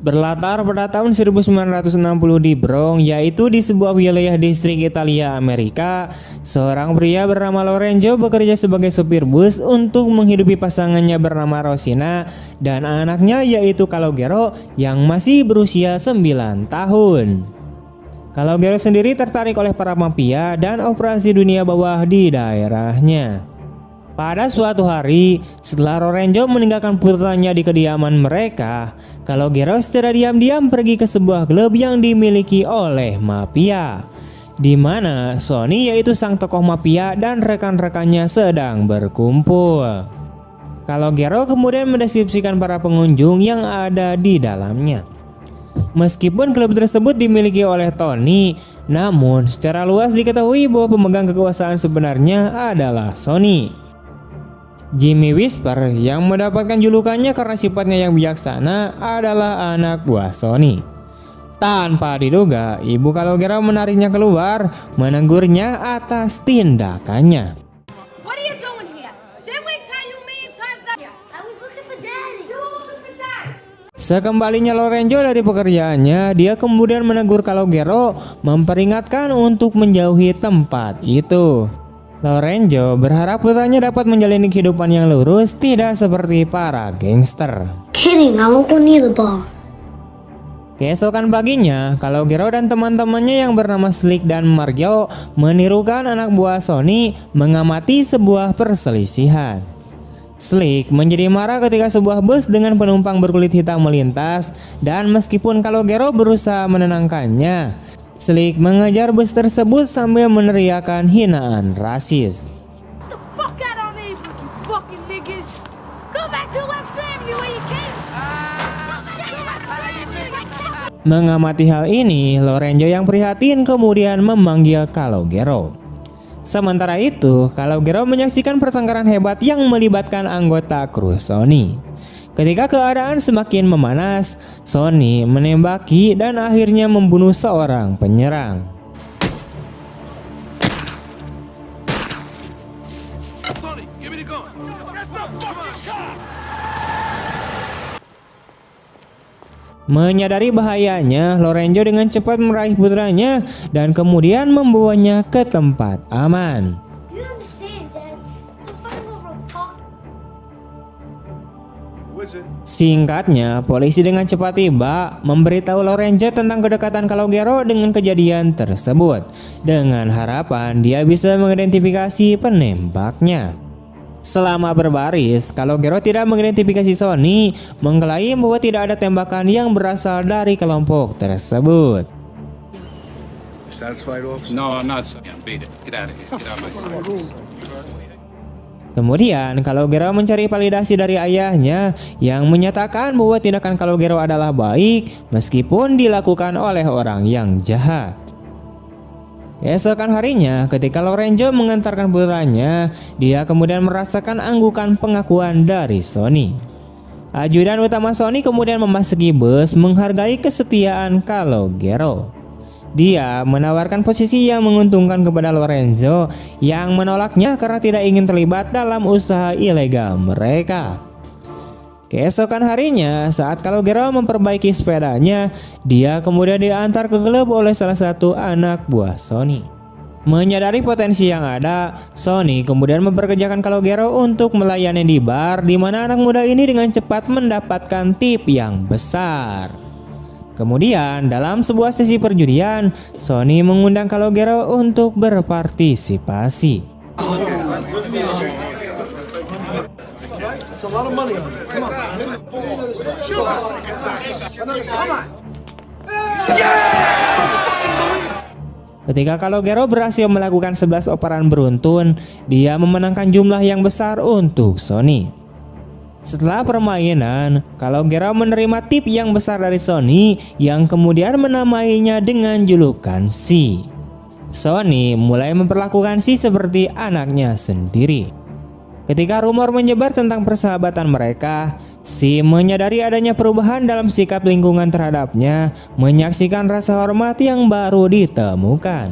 Berlatar pada tahun 1960 di Bronx, yaitu di sebuah wilayah distrik Italia, Amerika, seorang pria bernama Lorenzo bekerja sebagai sopir bus untuk menghidupi pasangannya bernama Rosina dan anaknya yaitu Calogero yang masih berusia 9 tahun. Calogero sendiri tertarik oleh para mafia dan operasi dunia bawah di daerahnya. Pada suatu hari, setelah Lorenzo meninggalkan putranya di kediaman mereka, Calogero secara diam-diam pergi ke sebuah klub yang dimiliki oleh mafia, di mana Sonny yaitu sang tokoh mafia dan rekan-rekannya sedang berkumpul. Calogero kemudian mendeskripsikan para pengunjung yang ada di dalamnya. Meskipun klub tersebut dimiliki oleh Tony, namun secara luas diketahui bahwa pemegang kekuasaan sebenarnya adalah Sonny. Jimmy Whisper yang mendapatkan julukannya karena sifatnya yang bijaksana adalah anak buah Sonny. Tanpa diduga, ibu Calogero menariknya keluar, menegurnya atas tindakannya. What are you doing here? Didn't we tell you a million times that I was looking for Daddy. You were looking for Daddy. Sekembalinya Lorenzo dari pekerjaannya, dia kemudian menegur Calogero, memperingatkan untuk menjauhi tempat itu. Lorenzo berharap putranya dapat menjalani kehidupan yang lurus, tidak seperti para gangster. Kidding, I won't go near the bar. Keesokan paginya, Calogero dan teman-temannya yang bernama Slick dan Mario menirukan anak buah Sonny mengamati sebuah perselisihan. Slick menjadi marah ketika sebuah bus dengan penumpang berkulit hitam melintas, dan meskipun Calogero berusaha menenangkannya, Slick mengejar bus tersebut sambil meneriakkan hinaan rasis. Get the fuck out of me, you fucking niggas. Go back to my family where you came. Mengamati hal ini, Lorenzo yang prihatin kemudian memanggil Calogero. Sementara itu, Calogero menyaksikan pertengkaran hebat yang melibatkan anggota kru Sonny. Ketika keadaan semakin memanas, Sonny menembaki dan akhirnya membunuh seorang penyerang. Menyadari bahayanya, Lorenzo dengan cepat meraih putranya dan kemudian membawanya ke tempat aman. Do you understand, Dad? Just fighting over a talk. Singkatnya, polisi dengan cepat tiba memberitahu Lorenzo tentang kedekatan Calogero dengan kejadian tersebut, dengan harapan dia bisa mengidentifikasi penembaknya. Selama berbaris, Calogero tidak mengidentifikasi Sonny, mengklaim bahwa tidak ada tembakan yang berasal dari kelompok tersebut. Satisfied, officer? No, I'm not. Beat it. Get out of here. Get out of my sight. Kemudian Calogero mencari validasi dari ayahnya yang menyatakan bahwa tindakan Calogero adalah baik meskipun dilakukan oleh orang yang jahat. Keesokan harinya, ketika Lorenzo mengantarkan putranya, dia kemudian merasakan anggukan pengakuan dari Sonny. Ajudan utama Sonny kemudian memasuki bus menghargai kesetiaan Calogero. Dia menawarkan posisi yang menguntungkan kepada Lorenzo yang menolaknya karena tidak ingin terlibat dalam usaha ilegal mereka. Keesokan harinya, saat Calogero memperbaiki sepedanya, dia kemudian diantar ke klub oleh salah satu anak buah Sonny. Menyadari potensi yang ada, Sonny kemudian memperkerjakan Calogero untuk melayani di bar, di mana anak muda ini dengan cepat mendapatkan tip yang besar. Kemudian dalam sebuah sesi perjudian, Sonny mengundang Calogero untuk berpartisipasi. It's a lot of money on it. Come on. Ketika Calogero berhasil melakukan 11 operan beruntun, dia memenangkan jumlah yang besar untuk Sonny. Setelah permainan, Calogero menerima tip yang besar dari Sonny yang kemudian menamainya dengan julukan Si. Sonny mulai memperlakukan Si seperti anaknya sendiri. Ketika rumor menyebar tentang persahabatan mereka, Si menyadari adanya perubahan dalam sikap lingkungan terhadapnya, menyaksikan rasa hormat yang baru ditemukan.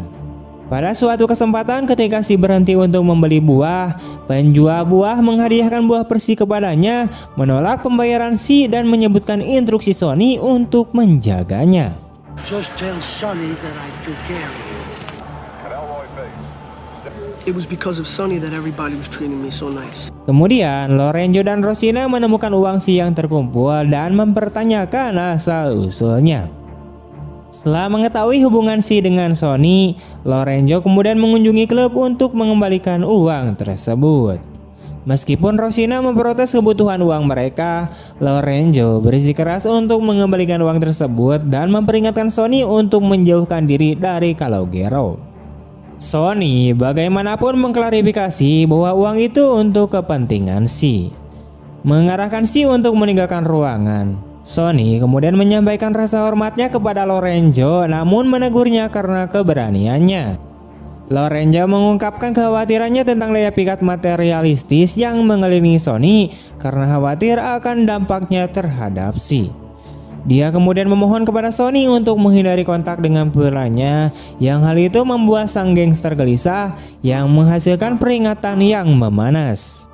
Pada suatu kesempatan ketika Si berhenti untuk membeli buah, penjual buah menghadiahkan buah Percy kepadanya, menolak pembayaran Si dan menyebutkan instruksi Sonny untuk menjaganya. Just tell Sonny that I took care of him. It was because of Sonny that everybody was treating me so nice. Kemudian Lorenzo dan Rosina menemukan uang Si yang terkumpul dan mempertanyakan asal-usulnya. Setelah mengetahui hubungan Si dengan Sonny, Lorenzo kemudian mengunjungi klub untuk mengembalikan uang tersebut. Meskipun Rosina memprotes kebutuhan uang mereka, Lorenzo bersikeras untuk mengembalikan uang tersebut dan memperingatkan Sonny untuk menjauhkan diri dari Calogero. Sonny bagaimanapun mengklarifikasi bahwa uang itu untuk kepentingan Si, mengarahkan Si untuk meninggalkan ruangan. Sonny kemudian menyampaikan rasa hormatnya kepada Lorenzo, namun menegurnya karena keberaniannya. Lorenzo mengungkapkan kekhawatirannya tentang daya pikat materialistis yang mengelilingi Sonny karena khawatir akan dampaknya terhadap Si. Dia kemudian memohon kepada Sonny untuk menghindari kontak dengan putranya, yang hal itu membuat sang gangster gelisah yang menghasilkan peringatan yang memanas.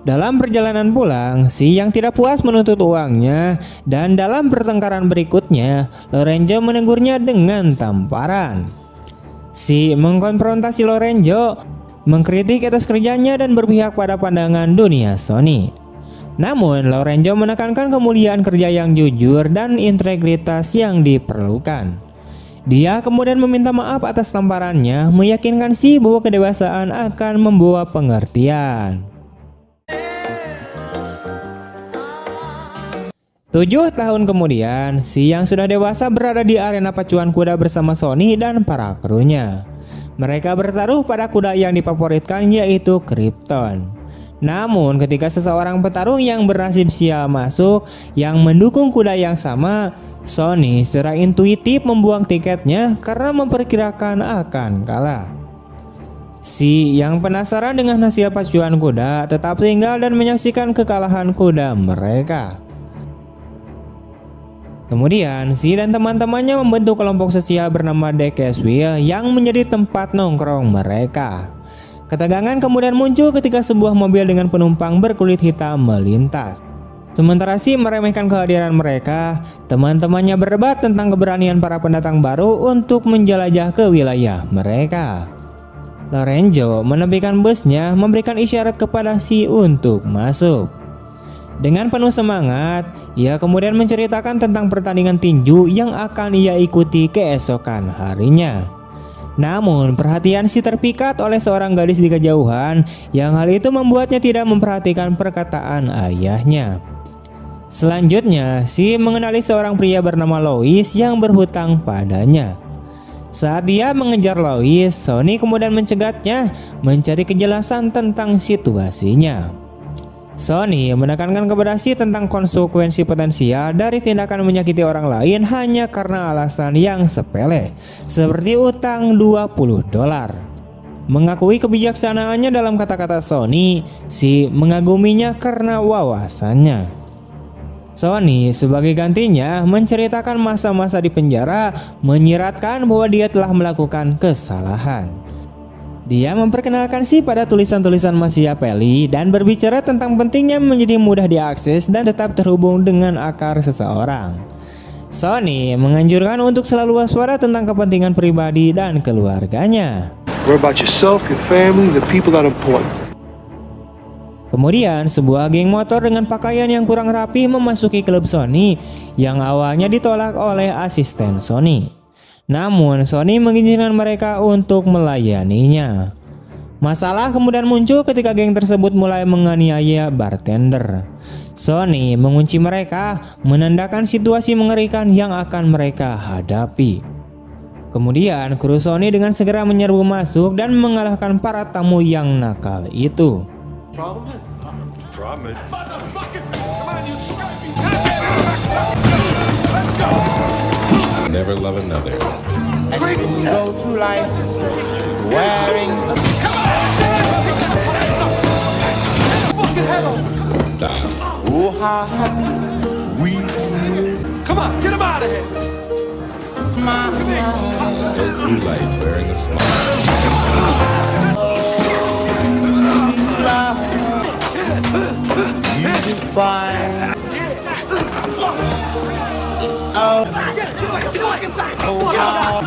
Dalam perjalanan pulang, Si yang tidak puas menuntut uangnya, dan dalam pertengkaran berikutnya, Lorenzo menegurnya dengan tamparan. Si mengkonfrontasi Lorenzo, mengkritik atas kerjanya dan berpihak pada pandangan dunia Sonny. Namun Lorenzo menekankan kemuliaan kerja yang jujur dan integritas yang diperlukan. Dia kemudian meminta maaf atas tamparannya, meyakinkan Si bahwa kedewasaan akan membawa pengertian. 7 tahun kemudian, Si yang sudah dewasa berada di arena pacuan kuda bersama Sonny dan para krunya. Mereka bertaruh pada kuda yang difavoritkan, yaitu Krypton. Namun ketika seseorang petarung yang bernasib sial masuk yang mendukung kuda yang sama, Sonny secara intuitif membuang tiketnya karena memperkirakan akan kalah. Si yang penasaran dengan hasil pacuan kuda tetap tinggal dan menyaksikan kekalahan kuda mereka. Kemudian Si dan teman-temannya membentuk kelompok sosial bernama The Caswell yang menjadi tempat nongkrong mereka. Ketegangan kemudian muncul ketika sebuah mobil dengan penumpang berkulit hitam melintas. Sementara Si meremehkan kehadiran mereka, teman-temannya berdebat tentang keberanian para pendatang baru untuk menjelajah ke wilayah mereka. Lorenzo menepikan busnya, memberikan isyarat kepada Si untuk masuk. Dengan penuh semangat, ia kemudian menceritakan tentang pertandingan tinju yang akan ia ikuti keesokan harinya. Namun perhatian Si terpikat oleh seorang gadis di kejauhan, yang hal itu membuatnya tidak memperhatikan perkataan ayahnya. Selanjutnya, Si mengenali seorang pria bernama Lois yang berhutang padanya. Saat dia mengejar Lois, Sonny kemudian mencegatnya mencari kejelasan tentang situasinya. Sonny menekankan kepada Si tentang konsekuensi potensial dari tindakan menyakiti orang lain hanya karena alasan yang sepele, seperti utang $20. Mengakui kebijaksanaannya dalam kata-kata Sonny, Si mengaguminya karena wawasannya. Sonny sebagai gantinya menceritakan masa-masa di penjara, menyiratkan bahwa dia telah melakukan kesalahan. Dia memperkenalkan Si pada tulisan-tulisan Machiavelli dan berbicara tentang pentingnya menjadi mudah diakses dan tetap terhubung dengan akar seseorang. Sonny menganjurkan untuk selalu waspada tentang kepentingan pribadi dan keluarganya. Worry about yourself, your family, the people that are important. Kemudian sebuah geng motor dengan pakaian yang kurang rapi memasuki klub Sonny yang awalnya ditolak oleh asisten Sonny. Namun Sonny mengizinkan mereka untuk melayaninya. Masalah kemudian muncul ketika geng tersebut mulai menganiaya bartender. Sonny mengunci mereka, menandakan situasi mengerikan yang akan mereka hadapi. Kemudian kru Sonny dengan segera menyerbu masuk dan mengalahkan para tamu yang nakal itu. Never love another. Go through life wearing a ooh ha ha we Come on, get him out of here. my mind. Go through life wearing a smile. Love, you define. It's all. Oh God.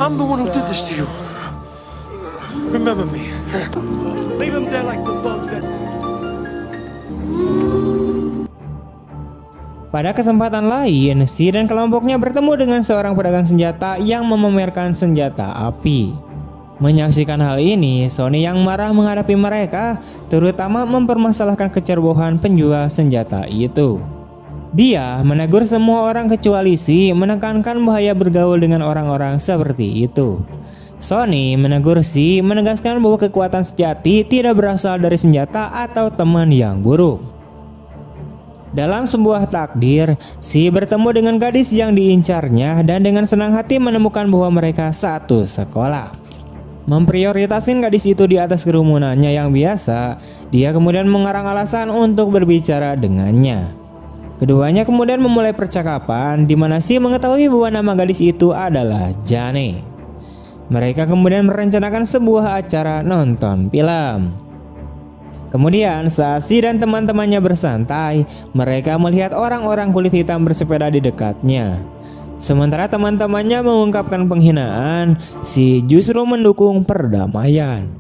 I'm the one who did this to you. Remember me. Leave them there like the bugs that. Pada kesempatan lain, Si dan kelompoknya bertemu dengan seorang pedagang senjata yang memamerkan senjata api. Menyaksikan hal ini, Sonny yang marah menghadapi mereka, terutama mempermasalahkan kecerobohan penjual senjata itu. Dia menegur semua orang kecuali Si, menekankan bahaya bergaul dengan orang-orang seperti itu. Sonny menegur Si, menegaskan bahwa kekuatan sejati tidak berasal dari senjata atau teman yang buruk. Dalam sebuah takdir, Si bertemu dengan gadis yang diincarnya dan dengan senang hati menemukan bahwa mereka satu sekolah. Memprioritaskan gadis itu di atas kerumunannya yang biasa, dia kemudian mengarang alasan untuk berbicara dengannya. Keduanya kemudian memulai percakapan di mana Si mengetahui bahwa nama gadis itu adalah Jane. Mereka kemudian merencanakan sebuah acara nonton film. Kemudian saat Si dan teman-temannya bersantai, mereka melihat orang-orang kulit hitam bersepeda di dekatnya. Sementara teman-temannya mengungkapkan penghinaan, Si justru mendukung perdamaian.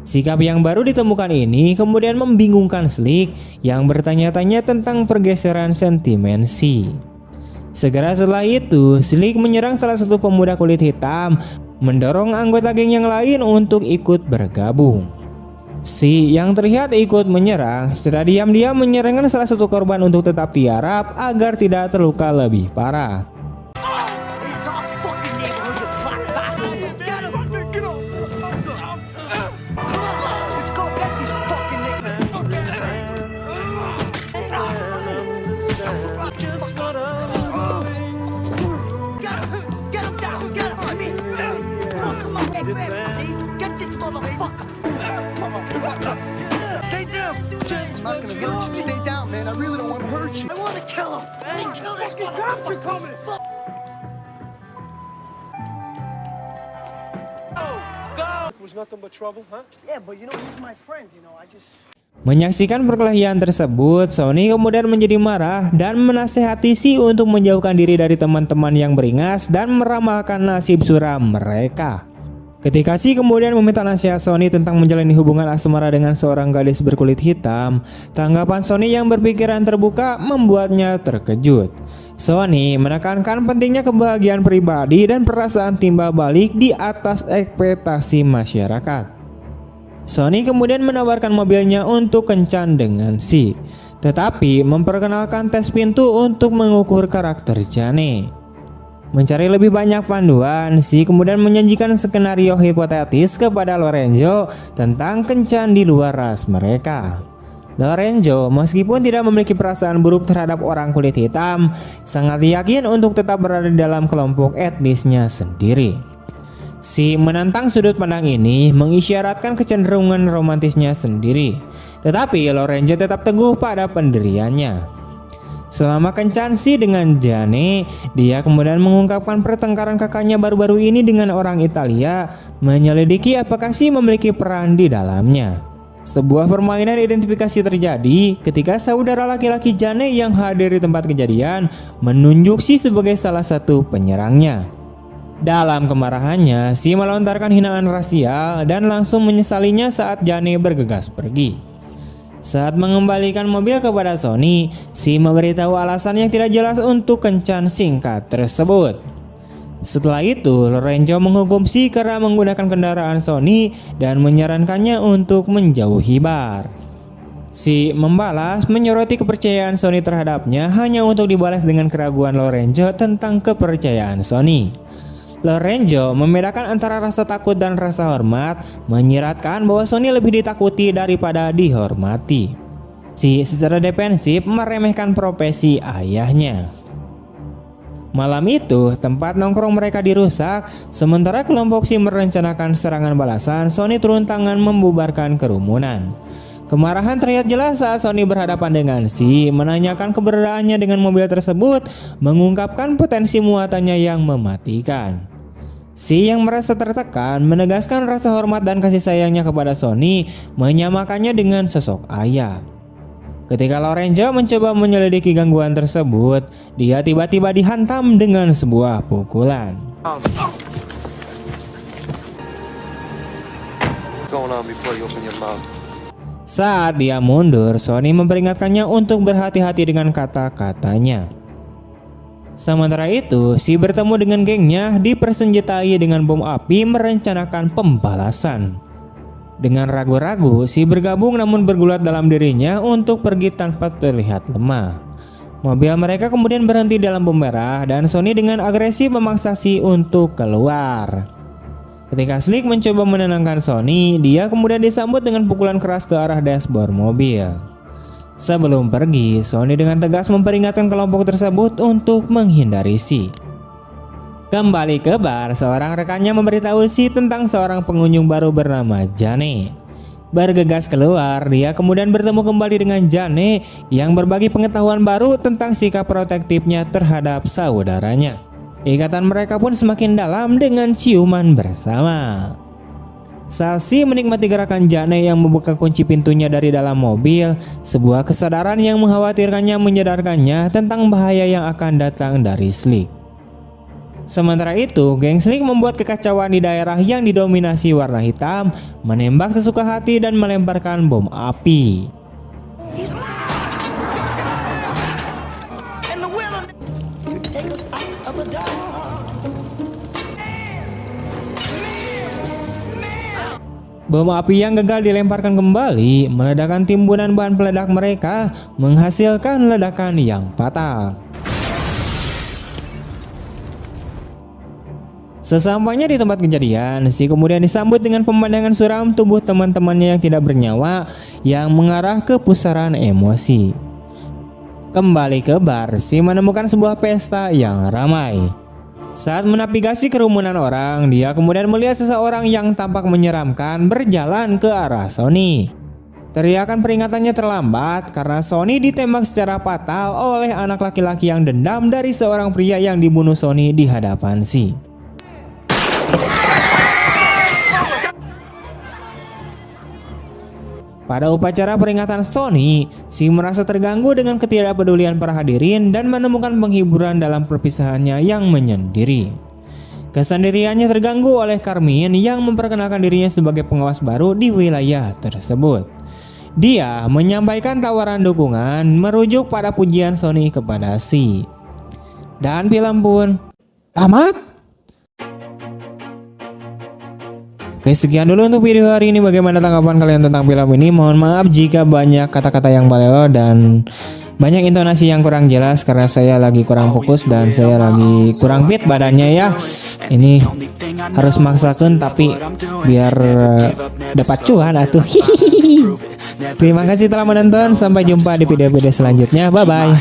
Sikap yang baru ditemukan ini kemudian membingungkan Slick yang bertanya-tanya tentang pergeseran sentimen Si. Segera setelah itu, Slick menyerang salah satu pemuda kulit hitam, mendorong anggota geng yang lain untuk ikut bergabung. Si yang terlihat ikut menyerang secara diam-diam menyerangkan salah satu korban untuk tetap tiarap agar tidak terluka lebih parah. Stay down. I'm not gonna hurt you. Stay down, man. I really don't want to hurt you. I want to kill him. Hey, kill this motherfucker coming. It was nothing but trouble, huh? Yeah, but you know he's my friend. You know, I just. Menyaksikan perkelahian tersebut, Sonny kemudian menjadi marah dan menasehati Si untuk menjauhkan diri dari teman-teman yang beringas dan meramalkan nasib suram mereka. Ketika Si kemudian meminta nasihat Sonny tentang menjalani hubungan asmara dengan seorang gadis berkulit hitam, tanggapan Sonny yang berpikiran terbuka membuatnya terkejut. Sonny menekankan pentingnya kebahagiaan pribadi dan perasaan timbal balik di atas ekspektasi masyarakat. Sonny kemudian menawarkan mobilnya untuk kencan dengan Si, tetapi memperkenalkan tes pintu untuk mengukur karakter Jane. Mencari lebih banyak panduan, Si kemudian menjanjikan skenario hipotetis kepada Lorenzo tentang kencan di luar ras mereka. Lorenzo meskipun tidak memiliki perasaan buruk terhadap orang kulit hitam, sangat yakin untuk tetap berada di dalam kelompok etnisnya sendiri. Si menantang sudut pandang ini mengisyaratkan kecenderungan romantisnya sendiri, tetapi Lorenzo tetap teguh pada pendiriannya. Selama kencan Si dengan Jane, dia kemudian mengungkapkan pertengkaran kakaknya baru-baru ini dengan orang Italia, menyelidiki apakah Si memiliki peran di dalamnya. Sebuah permainan identifikasi terjadi ketika saudara laki-laki Jane yang hadir di tempat kejadian menunjuk Si sebagai salah satu penyerangnya. Dalam kemarahannya, Si melontarkan hinaan rasial dan langsung menyesalinya saat Jane bergegas pergi. Saat mengembalikan mobil kepada Sonny, Si memberitahu alasan yang tidak jelas untuk kencan singkat tersebut. Setelah itu, Lorenzo menghukum Si karena menggunakan kendaraan Sonny dan menyarankannya untuk menjauhi bar. Si membalas menyoroti kepercayaan Sonny terhadapnya hanya untuk dibalas dengan keraguan Lorenzo tentang kepercayaan Sonny. Lorenzo membedakan antara rasa takut dan rasa hormat, menyiratkan bahwa Sonny lebih ditakuti daripada dihormati. Si secara defensif meremehkan profesi ayahnya. Malam itu, tempat nongkrong mereka dirusak, sementara kelompok Si merencanakan serangan balasan. Sonny turun tangan membubarkan kerumunan. Kemarahan terlihat jelas saat Sony berhadapan dengan Si, menanyakan keberadaannya dengan mobil tersebut, mengungkapkan potensi muatannya yang mematikan. Si yang merasa tertekan menegaskan rasa hormat dan kasih sayangnya kepada Sony, menyamakannya dengan sosok ayah. Ketika Lorenzo mencoba menyelidiki gangguan tersebut, dia tiba-tiba dihantam dengan sebuah pukulan. Going on before you open your mouth. Saat dia mundur, Sony memperingatkannya untuk berhati-hati dengan kata-katanya. Sementara itu, Si bertemu dengan gengnya dipersenjatai dengan bom api merencanakan pembalasan. Dengan ragu-ragu, Si bergabung namun bergulat dalam dirinya untuk pergi tanpa terlihat lemah. Mobil mereka kemudian berhenti dalam bom merah dan Sony dengan agresi memaksa Si untuk keluar. Ketika Slick mencoba menenangkan Sony, dia kemudian disambut dengan pukulan keras ke arah dashboard mobil. Sebelum pergi, Sony dengan tegas memperingatkan kelompok tersebut untuk menghindari Si. Kembali ke bar, seorang rekannya memberitahu Si tentang seorang pengunjung baru bernama Jane. Bergegas keluar, dia kemudian bertemu kembali dengan Jane yang berbagi pengetahuan baru tentang sikap protektifnya terhadap saudaranya. Ikatan mereka pun semakin dalam dengan ciuman bersama. Saat Si menikmati gerakan Jane yang membuka kunci pintunya dari dalam mobil, sebuah kesadaran yang mengkhawatirkannya menyadarkannya tentang bahaya yang akan datang dari Slick. Sementara itu, geng Slick membuat kekacauan di daerah yang didominasi warna hitam, menembak sesuka hati dan melemparkan bom api. Bom api yang gagal dilemparkan kembali meledakkan timbunan bahan peledak mereka, menghasilkan ledakan yang fatal. Sesampainya di tempat kejadian, Si kemudian disambut dengan pemandangan suram tubuh teman-temannya yang tidak bernyawa yang mengarah ke pusaran emosi. Kembali ke bar, Si menemukan sebuah pesta yang ramai. Saat menavigasi kerumunan orang, dia kemudian melihat seseorang yang tampak menyeramkan berjalan ke arah Sony. Teriakan peringatannya terlambat karena Sony ditembak secara fatal oleh anak laki-laki yang dendam dari seorang pria yang dibunuh Sony di hadapan Si. Pada upacara peringatan Sony, Si merasa terganggu dengan ketidakpedulian para hadirin dan menemukan penghiburan dalam perpisahannya yang menyendiri. Kesendiriannya terganggu oleh Carmine yang memperkenalkan dirinya sebagai pengawas baru di wilayah tersebut. Dia menyampaikan tawaran dukungan merujuk pada pujian Sony kepada Si. Dan film pun tamat. Oke, sekian dulu untuk video hari ini. Bagaimana tanggapan kalian tentang film ini? Mohon maaf jika banyak kata-kata yang balelo dan banyak intonasi yang kurang jelas karena saya lagi kurang fokus dan saya lagi kurang fit badannya ya. Ini harus maksakan tapi biar dapat cuan atuh. Terima kasih telah menonton. Sampai jumpa di video-video selanjutnya. Bye bye.